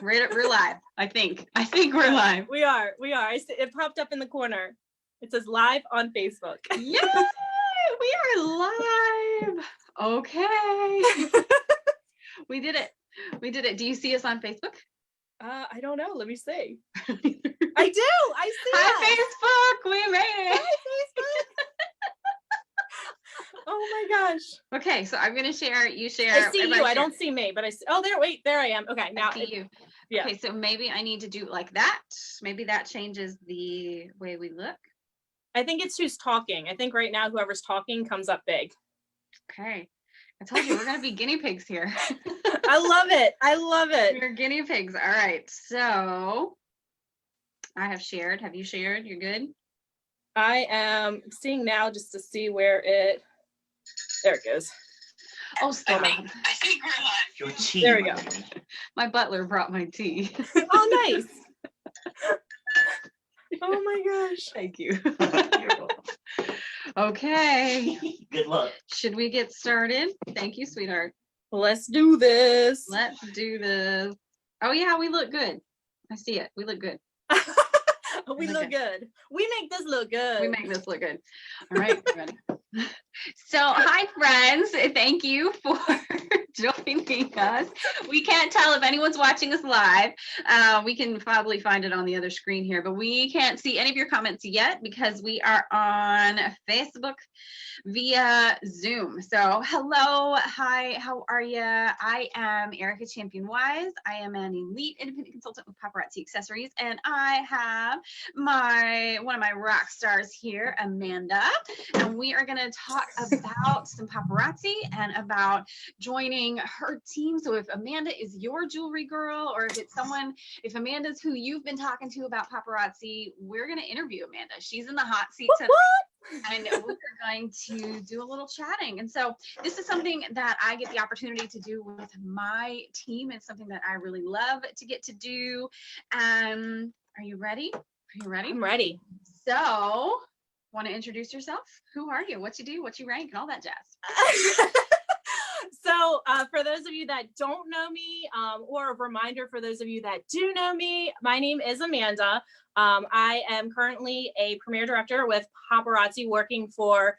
we're live. I think we're live. We are. It popped up in the corner. It says live on Facebook. Yay! We are live. Okay. We did it. Do you see us on Facebook? I don't know. Let me see. I I do. I see Hi, us. Facebook. We made it. Hi, Facebook. Oh my gosh. Okay, so I'm gonna share. You share. I see you. I don't see me, but I see. Oh, there. Wait, there I am. Okay, now I see you. Yeah. Okay, so maybe I need to do it like that. Maybe that changes the way we look. I think it's who's talking. I think right now whoever's talking comes up big. Okay. I told you we're gonna be guinea pigs here. I love it. I love it. We're guinea pigs. All right. So I have shared. Have you shared? You're good? I am seeing now just to see where it. There it goes. Oh, stop. I think we're live. Your tea. There we go. My butler brought my tea. Oh, nice. Oh my gosh. Thank you. Okay. Good luck. Should we get started? Thank you, sweetheart. Let's do this. Let's do this. Oh, yeah, we look good. I see it. We look good. We look good. We make this look good. We make this look good. All right, ready. So, hi, friends. Thank you for joining us. We can't tell if anyone's watching us live. We can probably find it on the other screen here, but we can't see any of your comments yet because we are on Facebook via Zoom. So, hello, hi, how are you? I am Ericka Champion Wise. I am an elite independent consultant with Paparazzi Accessories, and I have one of my rock stars here, Amanda, and we are going to talk about some paparazzi and about joining her team. So if Amanda is your jewelry girl, or if Amanda's who you've been talking to about paparazzi, we're going to interview Amanda. She's in the hot seat today. And we're going to do a little chatting. And so this is something that I get the opportunity to do with my team. It's something that I really love to get to do. Are you ready? I'm ready. So, want to introduce yourself? Who are you? What you do? What you rank? And all that jazz. So for those of you that don't know me, or a reminder for those of you that do know me, my name is Amanda. I am currently a premiere director with Paparazzi, working for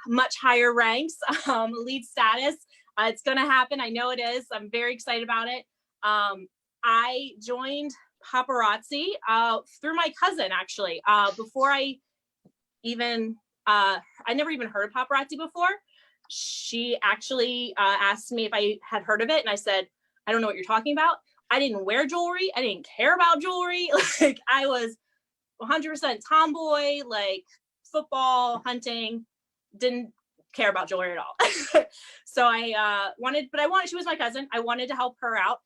much higher ranks, lead status. It's going to happen. I know it is. I'm very excited about it. I joined Paparazzi through my cousin, actually. Before I never even heard of Paparazzi before. She actually asked me if I had heard of it, and I said, I don't know what you're talking about. I didn't wear jewelry. I didn't care about jewelry. Like, I was 100% tomboy, like football, hunting, didn't care about jewelry at all. So she was my cousin. I wanted to help her out.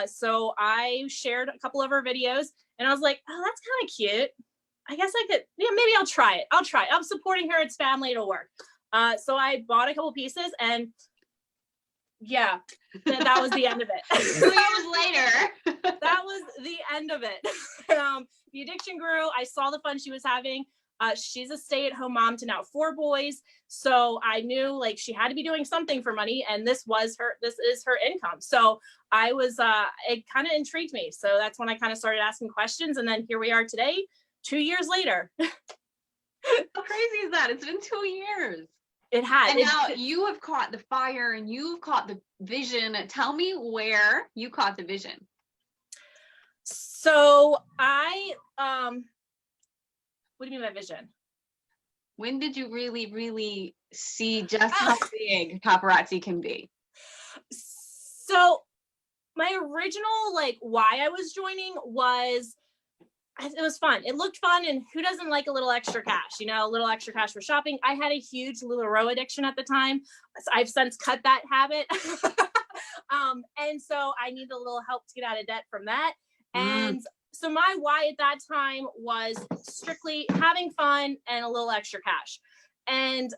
So I shared a couple of her videos, and I was like, oh, that's kind of cute. I guess I could, maybe I'll try it. I'm supporting her. It's family. It'll work. So I bought a couple pieces, and yeah, that was the end of it. 2 years later. That was the end of it. The addiction grew. I saw the fun she was having. She's a stay-at-home mom to now 4 boys. So I knew, like, she had to be doing something for money, and this is her income. So it kind of intrigued me. So that's when I kind of started asking questions. And then here we are today, 2 years later. How crazy is that? It's been 2 years. It has. And now you have caught the fire and you've caught the vision. Tell me where you caught the vision. So what do you mean by vision? When did you really, really see just how big paparazzi can be? So my original, like, why I was joining was, it was fun. It looked fun, and who doesn't like a little extra cash? A little extra cash for shopping. I had a huge LuLaRoe addiction at the time. So I've since cut that habit. And so I needed a little help to get out of debt from that. And so my why at that time was strictly having fun and a little extra cash. And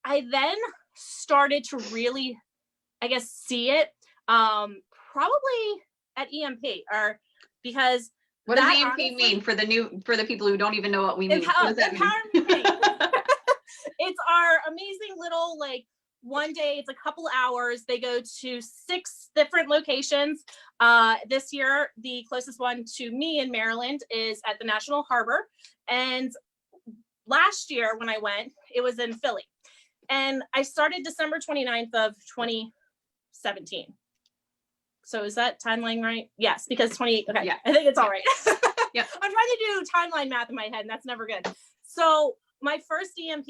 I then started to really, I guess, see it probably at EMP, or because what does EMP mean for the people who don't even know what we mean? What does that mean? It's our amazing little, like, one day, it's a couple hours. They go to 6 different locations. This year, the closest one to me in Maryland is at the National Harbor. And last year when I went, it was in Philly. And I started December 29th of 2017. So is that timeline right? Yes, because 28. Okay, yeah. I think it's all right. Yeah. I'm trying to do timeline math in my head, and that's never good. So my first EMP,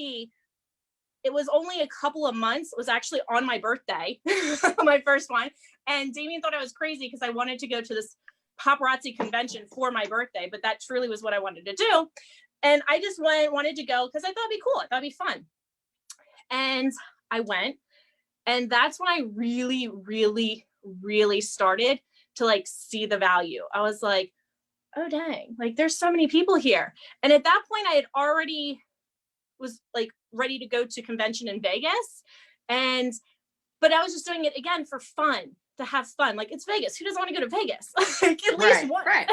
it was only a couple of months. It was actually on my birthday, my first one. And Damien thought I was crazy because I wanted to go to this paparazzi convention for my birthday, but that truly was what I wanted to do. And I just wanted to go because I thought it'd be cool. I thought it'd be fun. And I went, and that's when I really, really, really started to like see the value. I was like, oh dang, like there's so many people here. And at that point I had already was like ready to go to convention in Vegas. But I was just doing it again for fun, to have fun. Like, it's Vegas. Who doesn't want to go to Vegas? Like, at least one. Right.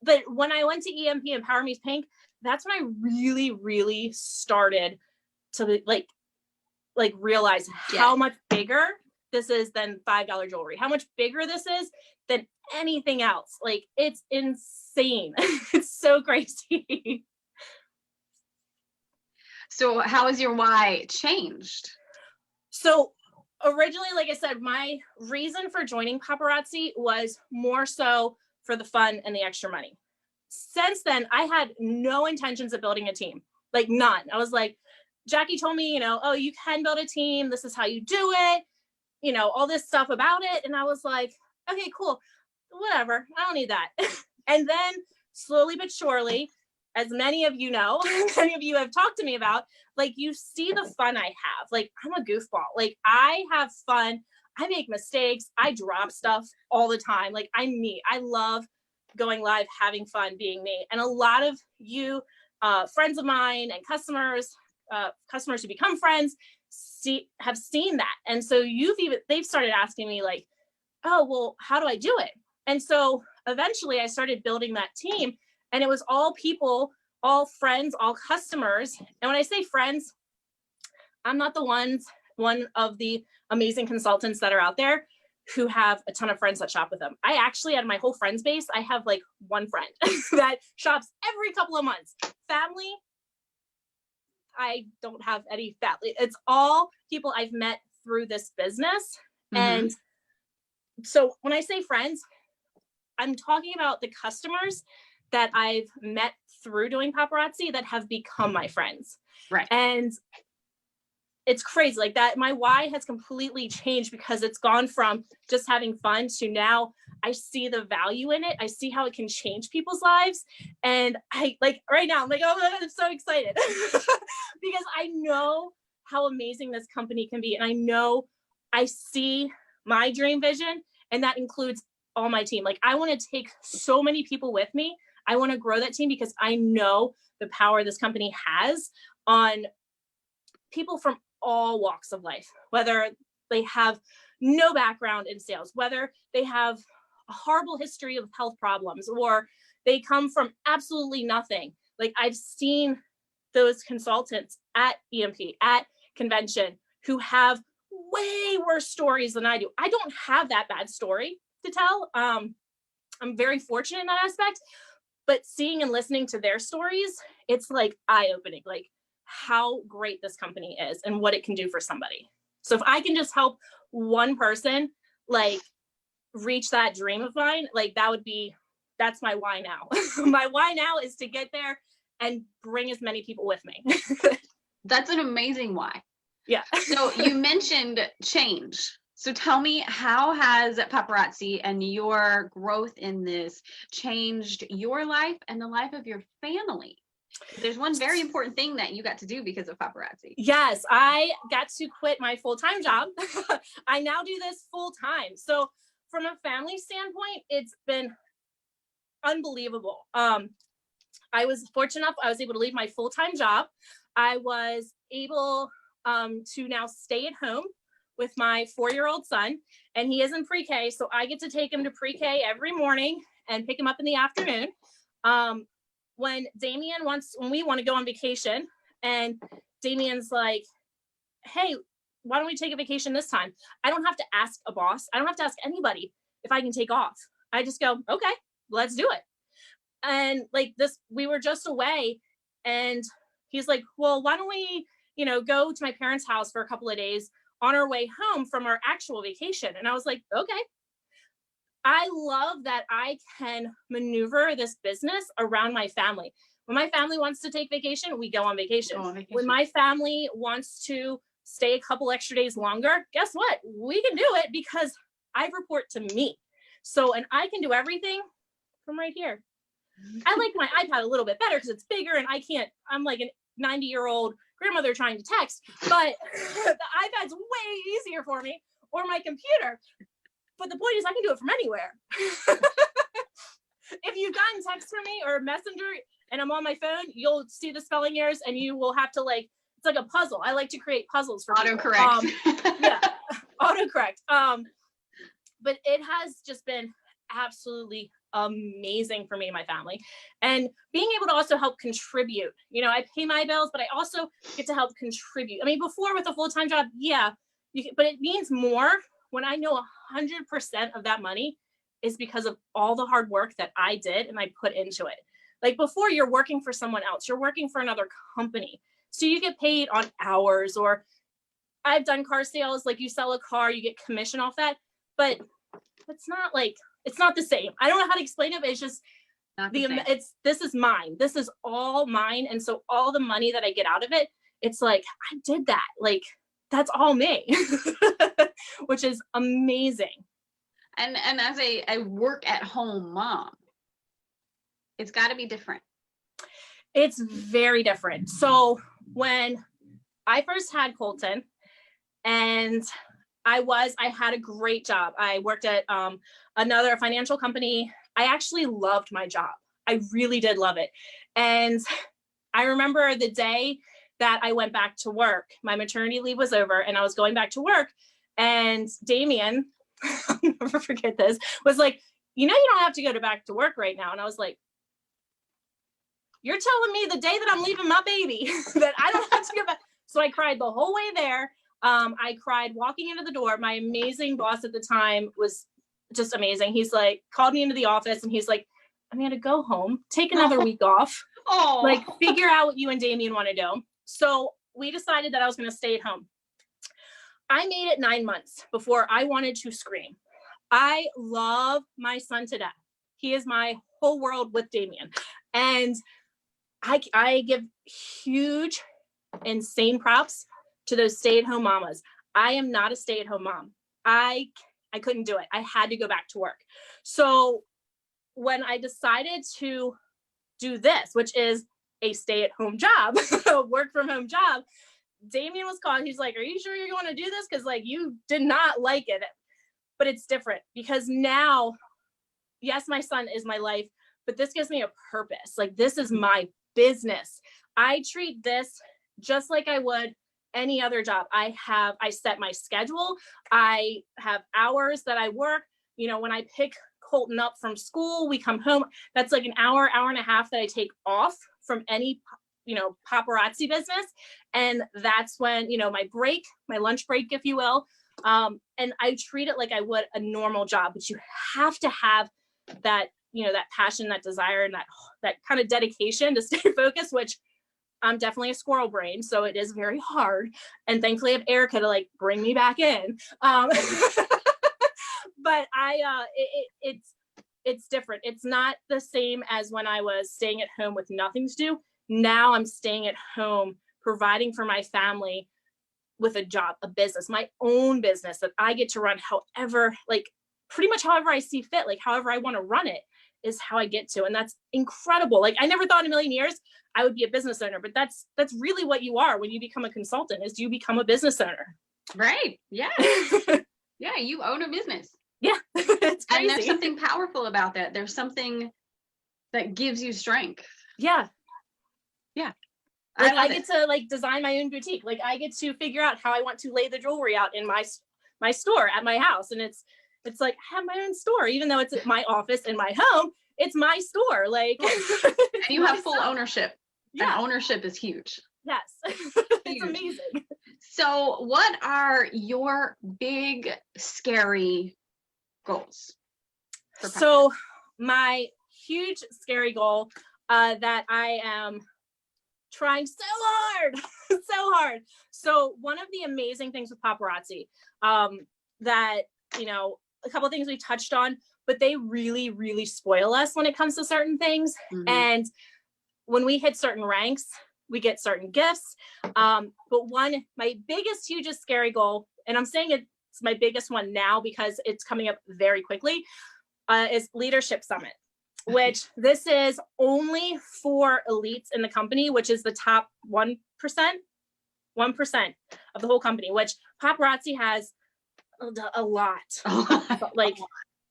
But when I went to EMP and Power Meets Pink, that's when I really, really started to like realize how much bigger this is than $5 jewelry, how much bigger this is than anything else. Like, it's insane. It's so crazy. So how has your why changed? So originally, like I said, my reason for joining Paparazzi was more so for the fun and the extra money. Since then, I had no intentions of building a team, like none. I was like, Jackie told me, oh, you can build a team. This is how you do it, all this stuff about it. And I was like, okay, cool, whatever. I don't need that. And then slowly but surely, as many of you know, many of you have talked to me about, like, you see the fun I have. Like, I'm a goofball. Like, I have fun. I make mistakes. I drop stuff all the time. Like, I'm me. I love going live, having fun, being me. And a lot of you, friends of mine and customers who become friends, have seen that. And so they've started asking me like, oh, well, how do I do it? And so eventually I started building that team, and it was all people, all friends, all customers. And when I say friends, I'm not one of the amazing consultants that are out there who have a ton of friends that shop with them. I actually, out of my whole friends base, I have like one friend that shops every couple of months. Family, I don't have any family. It's all people I've met through this business. Mm-hmm. And so when I say friends, I'm talking about the customers that I've met through doing Paparazzi that have become my friends. Right. And it's crazy like that. My why has completely changed because it's gone from just having fun to now I see the value in it. I see how it can change people's lives. And I like right now, I'm like, oh, I'm so excited because I know how amazing this company can be. And I see my dream vision, and that includes all my team. Like, I want to take so many people with me. I want to grow that team because I know the power this company has on people from all walks of life, whether they have no background in sales, whether they have a horrible history of health problems, or they come from absolutely nothing. Like, I've seen those consultants at EMP, at convention, who have way worse stories than I do. I don't have that bad story to tell. I'm very fortunate in that aspect, but seeing and listening to their stories, it's like eye-opening, like how great this company is and what it can do for somebody. So if I can just help one person, like, reach that dream of mine, like, that's my why now. My why now is to get there and bring as many people with me. That's an amazing why. Yeah. So you mentioned change. So tell me, how has Paparazzi and your growth in this changed your life and the life of your family? There's one very important thing that you got to do because of Paparazzi. Yes, I got to quit my full-time job. I now do this full-time. So from a family standpoint, it's been unbelievable. I was fortunate enough, I was able to leave my full-time job. I was able to now stay at home with my 4-year-old son, and he is in pre-K. So I get to take him to pre-K every morning and pick him up in the afternoon. When we want to go on vacation, and Damien's like, hey, why don't we take a vacation this time? I don't have to ask a boss. I don't have to ask anybody if I can take off. I just go, okay, let's do it. And like this, we were just away and he's like, well, why don't we, go to my parents' house for a couple of days on our way home from our actual vacation? And I was like, okay. I love that I can maneuver this business around my family. When my family wants to take vacation, we go on vacation. When my family wants to stay a couple extra days longer, guess what? We can do it because I report to me. So, and I can do everything from right here. I like my iPad a little bit better because it's bigger and I'm like a 90-year-old grandmother trying to text, but the iPad's way easier for me, or my computer. But the point is I can do it from anywhere. If you've gotten text from me or Messenger and I'm on my phone, you'll see the spelling errors and you will have to it's like a puzzle. I like to create puzzles for autocorrect. Yeah, autocorrect. But it has just been absolutely amazing for me and my family, and being able to also help contribute. I pay my bills, but I also get to help contribute. I mean, before with a full-time job, yeah, but it means more when I know 100% of that money is because of all the hard work that I did and I put into it. Like before, you're working for someone else, you're working for another company, so you get paid on hours. Or I've done car sales, like you sell a car, you get commission off that, but it's not the same. I don't know how to explain it, but it's just this is mine. This is all mine. And so all the money that I get out of it, it's like, I did that. Like, that's all me, which is amazing. And as a work at home mom, it's got to be different. It's very different. So when I first had Colton and I had a great job. I worked at another financial company. I actually loved my job. I really did love it. And I remember the day that I went back to work, my maternity leave was over and I was going back to work, and Damien, I'll never forget this, was like, you don't have to go back to work right now. And I was like, you're telling me the day that I'm leaving my baby that I don't have to go back. So I cried the whole way there. I cried walking into the door. My amazing boss at the time was just amazing. He's like, called me into the office and he's like, Amanda, go home, take another week off. Oh, like figure out what you and Damien want to do. So we decided that I was going to stay at home. I made it 9 months before I wanted to scream. I love my son to death. He is my whole world with Damien. And I give huge, insane props to those stay-at-home mamas. I am not a stay-at-home mom. I couldn't do it. I had to go back to work. So when I decided to do this, which is a stay-at-home job, work from home job, Damien was calling. He's like, are you sure you're going to do this? Because you did not like it. But it's different because now, yes, my son is my life, but this gives me a purpose. This is my business. I treat this just like I would any other job. I set my schedule. I have hours that I work. When I pick Colton up from school, we come home. That's like an hour and a half that I take off from any, paparazzi business. And that's when, my lunch break, if you will. And I treat it like I would a normal job, but you have to have that, that passion, that desire, and that kind of dedication to stay focused, which I'm definitely a squirrel brain, so it is very hard. And thankfully I have Ericka to bring me back in. But it's different. It's not the same as when I was staying at home with nothing to do. Now I'm staying at home, providing for my family with a job, a business, my own business that I get to run however, pretty much however I see fit, however I want to run it is how I get to. And that's incredible. I never thought in a million years I would be a business owner, but that's really what you are when you become a consultant, is you become a business owner. Right. Yeah. Yeah. You own a business. Yeah. It's crazy. And there's something powerful about that. There's something that gives you strength. Yeah. Yeah. I get to design my own boutique. I get to figure out how I want to lay the jewelry out in my store at my house. And it's I have my own store, even though it's my office in my home, it's my store. And you have full ownership. Yeah. And ownership is huge. Yes. It's amazing. So what are your big, scary goals? So my huge, scary goal that I am trying so hard, so hard. So one of the amazing things with Paparazzi that, you know, a couple of things we touched on, but they really, really spoil us when it comes to certain things. And when we hit certain ranks, we get certain gifts. But my biggest, hugest, scary goal, and I'm saying it's my biggest one now because it's coming up very quickly, is Leadership Summit, which this is only for elites in the company, which is the top 1% of the whole company, which Paparazzi has a lot.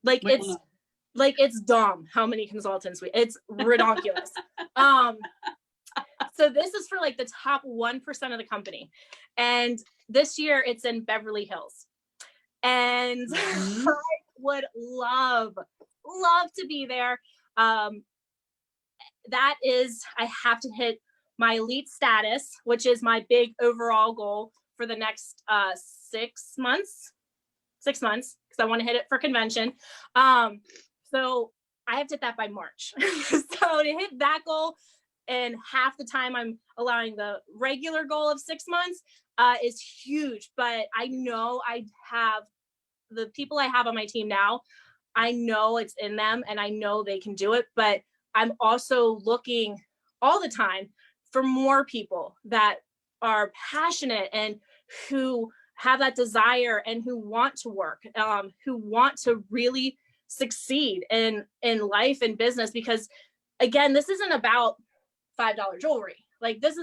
It's dumb how many consultants it's ridiculous. So this is for like the top 1% of the company. And this year it's in Beverly Hills. And I would love to be there. That is, I have to hit my elite status, which is my big overall goal for the next 6 months, because I want to hit it for convention. So I have to hit that by March. So to hit that goal in half the time I'm allowing the regular goal of 6 months is huge. But I know I have the people I have on my team now, I know it's in them and I know they can do it, but I'm also looking all the time for more people that are passionate and who have that desire and who want to work, who want to really succeed in life and business. Because again, this isn't about $5 jewelry. Like this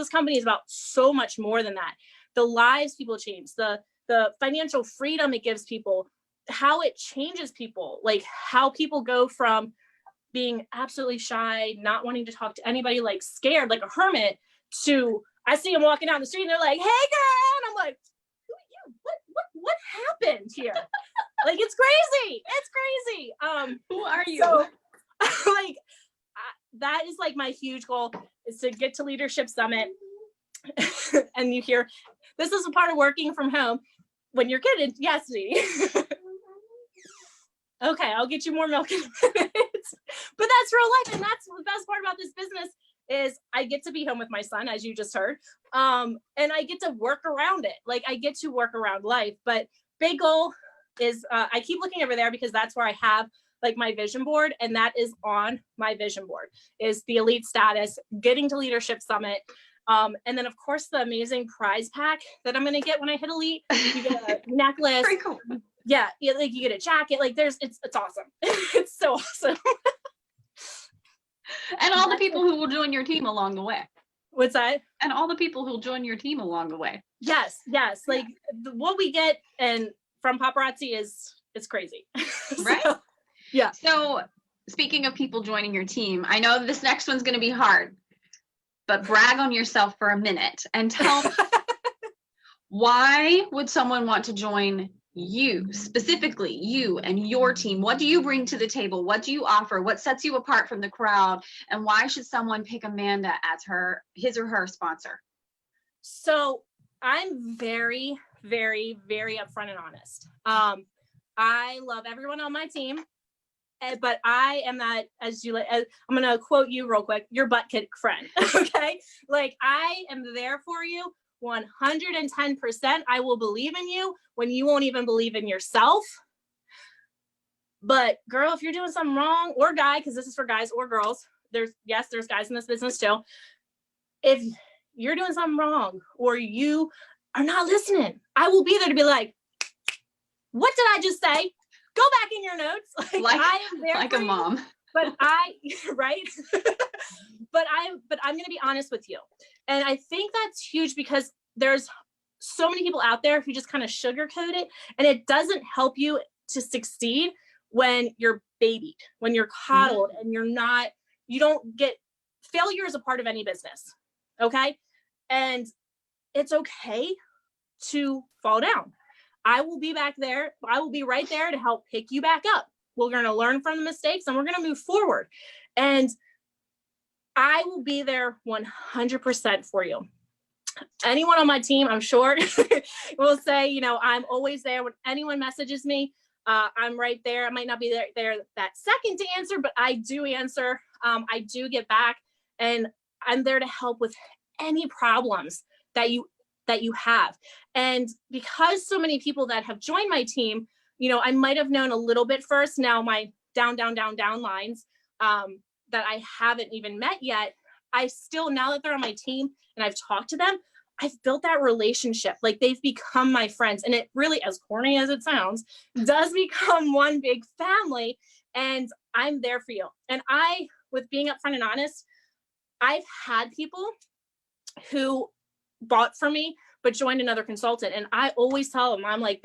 company is about so much more than that. The lives people change, the financial freedom it gives people, how it changes people, like how people go from being absolutely shy, not wanting to talk to anybody, like scared, like a hermit, to I see them walking down the street and they're like, "Hey girl," and I'm like, "Who are you? What happened here?" Like it's crazy. Who are you? So, like that is like my huge goal, is to get to Leadership Summit. And you hear, this is a part of working from home. When you're kidding, yes, sweetie. Okay, I'll get you more milk in a minute. But that's real life, and that's the best part about this business is I get to be home with my son, as you just heard, and I get to work around it. Like I get to work around life. But big goal is I keep looking over there because that's where I have like my vision board, and that is on my vision board is the elite status, getting to Leadership Summit. And then of course the amazing prize pack that I'm going to get when I hit elite. You get a necklace. Very cool. Yeah. Like you get a jacket, like it's awesome. It's so awesome. And all the people who will join your team along the way. What's that? And all the people who'll join your team along the way. Yes. Like what we get and from Paparazzi it's crazy. Right? So, yeah. So speaking of people joining your team, I know this next one's going to be hard, but brag on yourself for a minute and tell me, why would someone want to join you, specifically you and your team? What do you bring to the table? What do you offer? What sets you apart from the crowd? And why should someone pick Amanda as his or her sponsor? So I'm very, very, very upfront and honest. I love everyone on my team, but I am that, I'm going to quote you real quick, your butt kick friend. Okay. Like I am there for you 110%. I will believe in you when you won't even believe in yourself. But girl, if you're doing something wrong, or guy, because this is for guys or girls, there's guys in this business too. If you're doing something wrong or you are not listening, I will be there to be like, what did I just say? Go back in your notes. Like I am there like for a mom. You, but right? but I'm going to be honest with you. And I think that's huge because there's so many people out there who just kind of sugarcoat it, and it doesn't help you to succeed when you're babied, when you're coddled, and you don't get failure is a part of any business. Okay. And it's okay to fall down. I will be back there. I will be right there to help pick you back up. We're going to learn from the mistakes and we're going to move forward. And I will be there 100% for you. anyone on my team, I'm sure, will say, you know, I'm always there when anyone messages me. I'm right there. I might not be there that second to answer, but I do answer. I do get back, and I'm there to help with any problems that you have. And because so many people that have joined my team, you know, I might have known a little bit first. Now my down lines that I haven't even met yet, I still, now that they're on my team and I've talked to them, I've built that relationship. Like, they've become my friends. And it really, as corny as it sounds, does become one big family. And I'm there for you. And with being upfront and honest, I've had people who bought from me, but joined another consultant. And I always tell them, I'm like,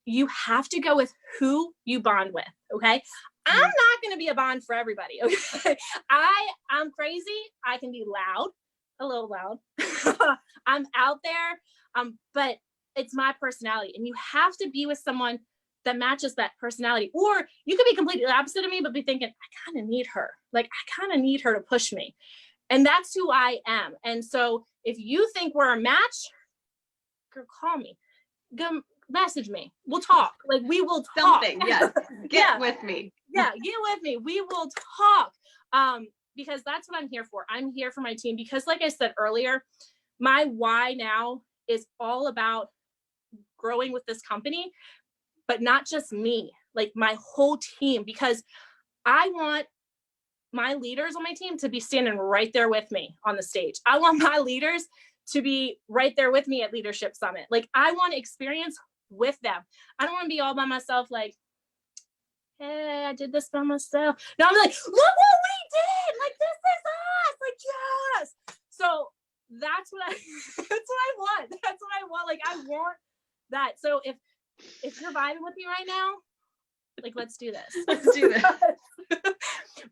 you have to go with who you bond with. Okay. I'm not going to be a bond for everybody. Okay. I'm crazy. I can be loud, a little loud. I'm out there. But it's my personality, and you have to be with someone that matches that personality. Or you could be completely opposite of me, but be thinking, I kind of need her. Like, I kind of need her to push me. And that's who I am. And so if you think we're a match, girl, call me. Go message me. We'll talk. Like, we will talk. Something, yes. Get with me. Yeah, get with me. We will talk. Because that's what I'm here for. I'm here for my team because, like I said earlier, my why now is all about growing with this company, but not just me, like my whole team, because I want my leaders on my team to be standing right there with me on the stage. I want my leaders to be right there with me at Leadership Summit. Like, I want to experience with them. I don't want to be all by myself, like, hey, I did this by myself. No, I'm like, look what we did. Like, this is us. Like, yes. So that's what I want. That's what I want. Like, I want that. So if you're vibing with me right now, like, let's do this. Let's do this.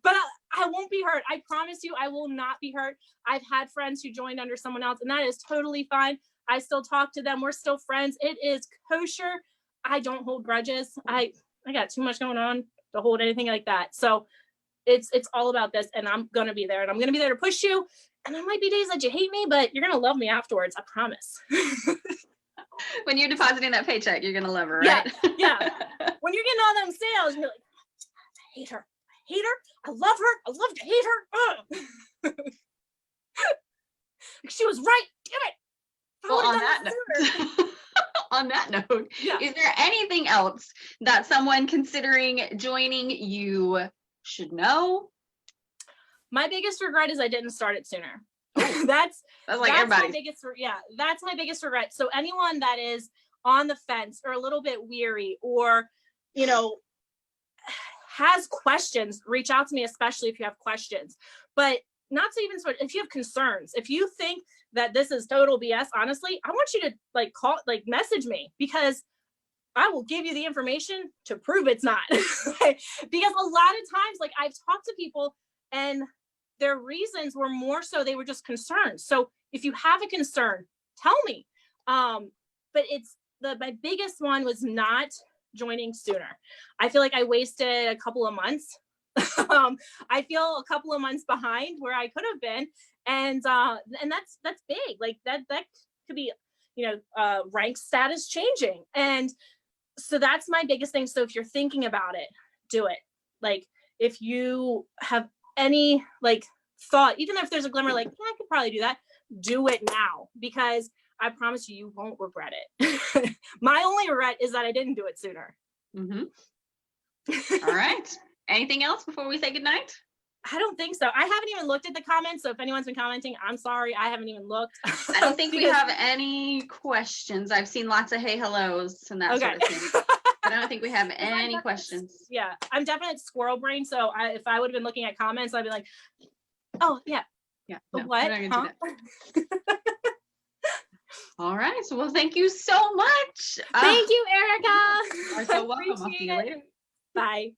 But I won't be hurt. I promise you, I will not be hurt. I've had friends who joined under someone else, and that is totally fine. I still talk to them. We're still friends. It is kosher. I don't hold grudges. I got too much going on to hold anything like that. So it's all about this, and I'm going to be there, and I'm going to be there to push you. And there might be days that you hate me, but you're going to love me afterwards. I promise. When you're depositing that paycheck, you're going to love her, right? Yeah. When you're getting all them sales, you're like, I hate her. I hate her. I love her. I love to hate her. She was right. Damn it. Well, on that note, yeah. Is there anything else that someone considering joining you should know? My biggest regret is I didn't start it sooner. That's everybody. That's my biggest regret. So anyone that is on the fence or a little bit weary, or, you know, has questions, reach out to me, especially if you have questions. But not to even sort, if you have concerns, if you think that this is total BS, honestly, I want you to message me, because I will give you the information to prove it's not. Because a lot of times, like, I've talked to people and their reasons were more so they were just concerned. So if you have a concern, tell me. But my biggest one was not joining sooner. I feel like I wasted a couple of months. I feel a couple of months behind where I could have been. And that's big. Like, that could be, you know, rank status changing. And so that's my biggest thing. So if you're thinking about it, do it. Like, if you have any like thought, even if there's a glimmer, like, yeah, I could probably do that, do it now, because I promise you, you won't regret it. My only regret is that I didn't do it sooner. Mm-hmm. All right. Anything else before we say goodnight? I don't think so. I haven't even looked at the comments. So if anyone's been commenting, I'm sorry. I haven't even looked. I don't think we have any questions. I've seen lots of hey hellos and that sort of thing. But I don't think we have any questions. Yeah, I'm definitely squirrel brain. So if I would have been looking at comments, I'd be like, oh, yeah. Yeah. No, what? Huh? All right. So, well, thank you so much. Thank you, Ericka. You're so welcome. I'll see you later. Bye.